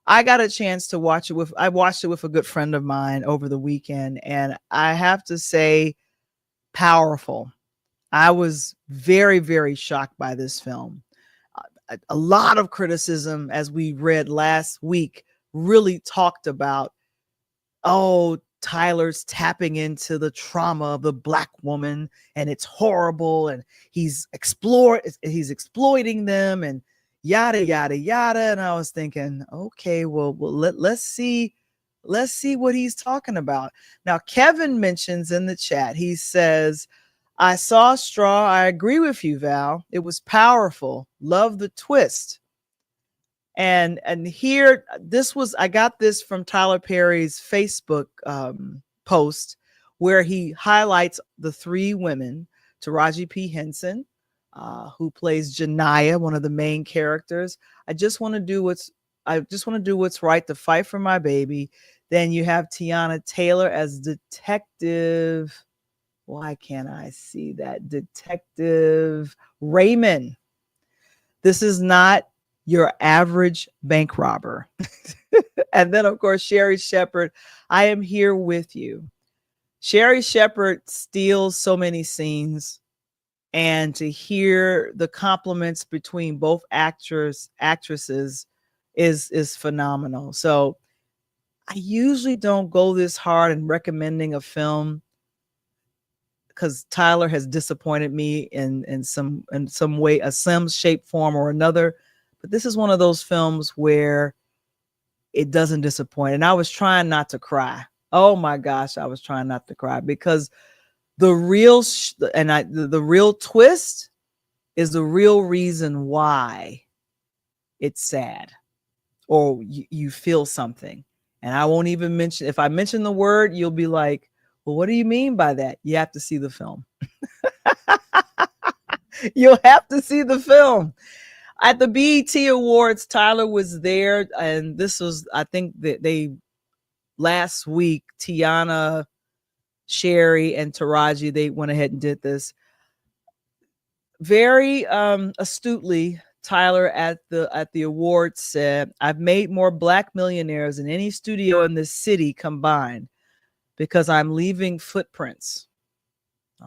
I got a chance to watch it I watched it with a good friend of mine over the weekend, and I have to say, powerful. I was very, very shocked by this film. A lot of criticism, as we read last week, really talked about, Tyler's tapping into the trauma of the Black woman, and it's horrible, and he's exploiting them, and yada yada yada. And I was thinking, okay, well let's see what he's talking about. Now, Kevin mentions in the chat, he says, I saw Straw. I agree with you, Val. It was powerful. Love the twist. And here, I got this from Tyler Perry's Facebook post, where he highlights the three women: Taraji P. Henson, who plays Janiyah, one of the main characters. I just want to do what's right to fight for my baby. Then you have Tiana Taylor as Detective. Why can't I see that? Detective Raymond. This is not your average bank robber. And then, of course, Sherry Shepherd, I am here with you. Sherry Shepherd steals so many scenes, and to hear the compliments between both actresses is phenomenal. So I usually don't go this hard in recommending a film, because Tyler has disappointed me in some way, some shape, form, or another. But this is one of those films where it doesn't disappoint. And I was trying not to cry. Oh my gosh, I was trying not to cry, because the real the real twist is the real reason why it's sad, or you feel something. And I won't even mention, if I mention the word, you'll be like, well, what do you mean by that? You have to see the film. You'll have to see the film. At the BET Awards, Tyler was there, and this was, I think that last week, Tiana, Sherry, and Taraji, they went ahead and did this. Very astutely, Tyler at the awards said, I've made more Black millionaires than any studio in this city combined, because I'm leaving footprints.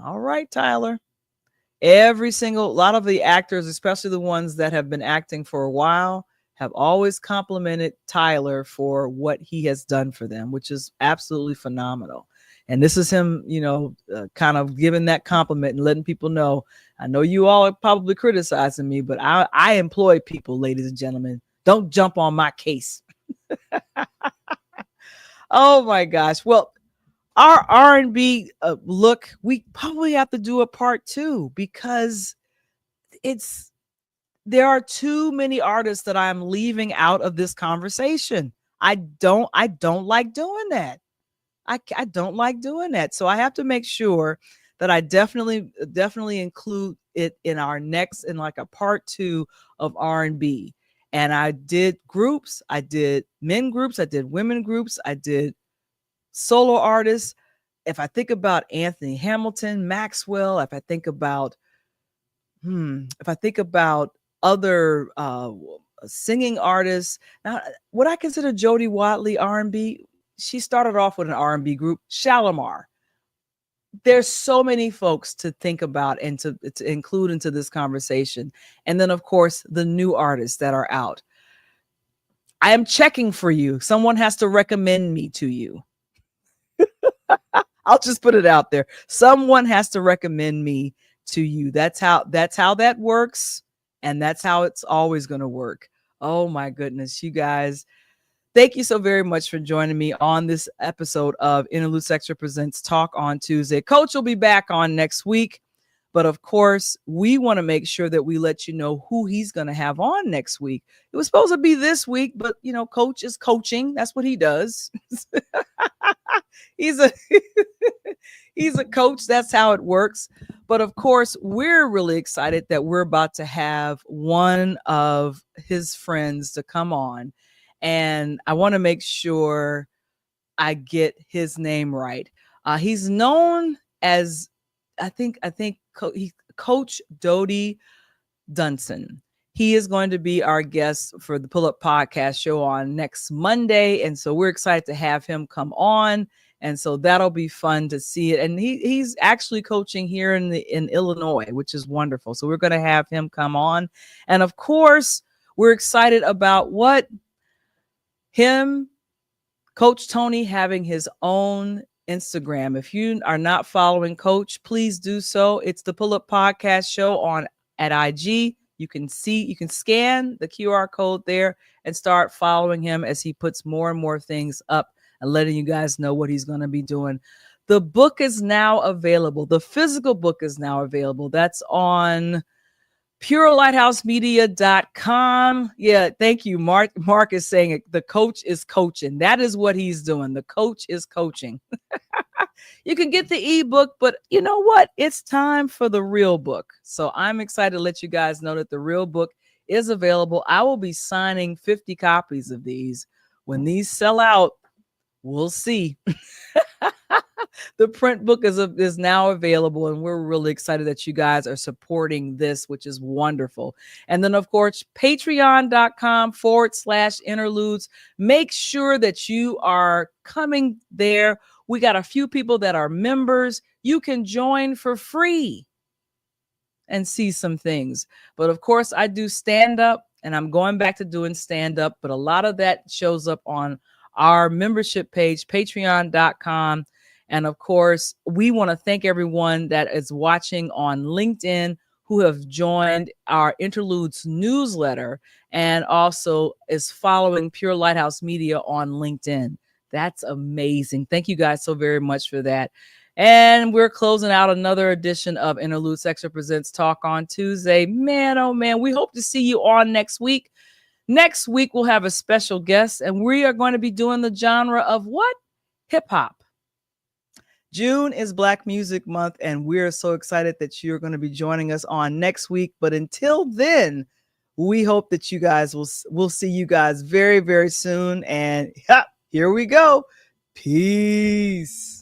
All right, Tyler. A lot of the actors, especially the ones that have been acting for a while, have always complimented Tyler for what he has done for them, which is absolutely phenomenal. And this is him, kind of giving that compliment and letting people know, I know you all are probably criticizing me, but I employ people, ladies and gentlemen. Don't jump on my case. Oh my gosh. Well, our R&B look, we probably have to do a part 2, because there are too many artists that I'm leaving out of this conversation. I don't like doing that. I don't like doing that. So I have to make sure that I definitely include it in our next, in like a part 2 of R&B. And I did groups, I did men groups, I did women groups, I did solo artists. If I think about Anthony Hamilton, Maxwell, if I think about other singing artists, now would I consider Jody Watley R&B? She started off with an R&B group, Shalimar. There's so many folks to think about and to include into this conversation. And then, of course, the new artists that are out. I am checking for you. Someone has to recommend me to you. I'll just put it out there. Someone has to recommend me to you. That's how that works. And that's how it's always going to work. Oh my goodness, you guys. Thank you so very much for joining me on this episode of Interlude Extra Presents Talk on Tuesday. Coach will be back on next week. But of course, we want to make sure that we let you know who he's going to have on next week. It was supposed to be this week, but Coach is coaching. That's what he does. He's a he's a coach. That's how it works. But of course, we're really excited that we're about to have one of his friends to come on. And I want to make sure I get his name right. He's known as, I think Coach Dodie Dunson. He is going to be our guest for the Pull Up Podcast show on next Monday. And so we're excited to have him come on. And so that'll be fun to see it. And he's actually coaching here in Illinois, which is wonderful. So we're going to have him come on. And of course, we're excited about Coach Tony having his own Instagram. If you are not following Coach, please do so. It's the Pull Up Podcast show at IG. You can scan the QR code there and start following him as he puts more and more things up and letting you guys know what he's going to be doing. The book is now available. The physical book is now available. That's on purelighthouse.media.com. Yeah, thank you. Mark is saying it. The coach is coaching. That is what he's doing. The coach is coaching. You can get the ebook, but you know what? It's time for the real book. So I'm excited to let you guys know that the real book is available. I will be signing 50 copies of these. When these sell out, we'll see. The print book is now available, and we're really excited that you guys are supporting this, which is wonderful. And then, of course, patreon.com/interludes. Make sure that you are coming there. We got a few people that are members. You can join for free and see some things. But of course, I do stand up, and I'm going back to doing stand up, but a lot of that shows up on our membership page, patreon.com. And of course, we want to thank everyone that is watching on LinkedIn who have joined our Interludes newsletter and also is following Pure Lighthouse Media on LinkedIn. That's amazing. Thank you guys so very much for that. And we're closing out another edition of Interludes Extra Presents Talk on Tuesday. Man, oh man, we hope to see you on next week. Next week, we'll have a special guest, and we are going to be doing the genre of what? Hip hop. June is Black Music Month, and we're so excited that you're going to be joining us on next week. But until then, we hope that you guys we'll see you guys very, very soon. And here we go. Peace.